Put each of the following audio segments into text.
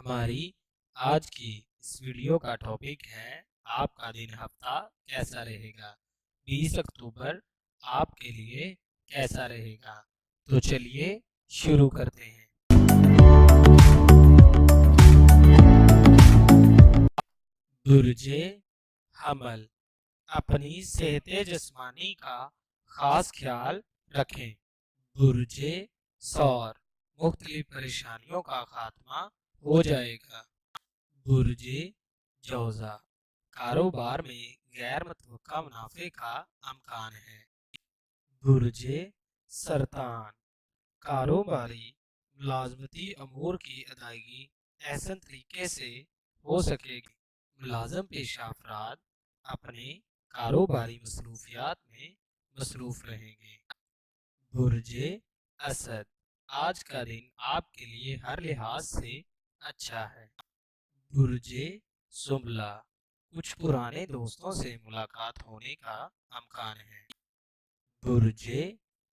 ہماری آج کی اس ویڈیو کا ٹاپک ہے آپ کا دن ہفتہ کیسا رہے گا۔ 20 اکتوبر آپ کے لیے کیسا رہے گا؟ تو چلیے شروع کرتے ہیں۔ برج حمل، اپنی صحت جسمانی کا خاص خیال رکھیں۔ برج ثور، مختلف پریشانیوں کا خاتمہ ہو جائے گا۔ برج جوزا، کاروبار میں غیر متوقع منافع کا امکان ہے۔ برج سرطان، کاروباری ملازمتی امور کی ادائیگی احسن طریقے سے ہو سکے گی۔ ملازم پیشہ افراد اپنے کاروباری مصروفیات میں مصروف رہیں گے۔ برج اسد، آج کا دن آپ کے لیے ہر لحاظ سے اچھا ہے۔ برج زملہ، کچھ پرانے دوستوں سے ملاقات ہونے کا امکان ہے۔ برج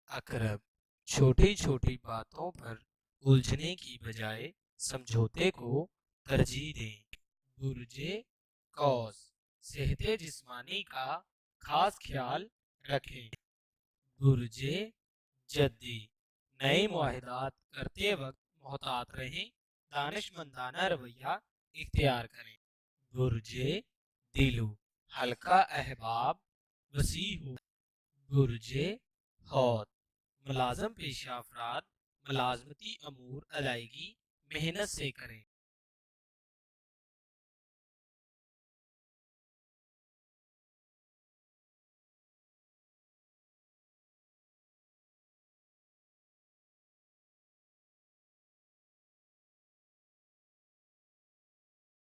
عقرب، چھوٹی چھوٹی باتوں پر الجھنے کی بجائے سمجھوتے کو ترجیح دیں۔ برج قوس، صحت جسمانی کا خاص خیال رکھیں۔ برج جدی، نئے معاہدات کرتے وقت محتاط رہیں، دانشمندانہ رویہ اختیار کریں۔ برج دلو، ہلکا احباب وسیع ہو۔ برج حوت، ملازم پیشہ افراد ملازمتی امور ادائیگی محنت سے کریں۔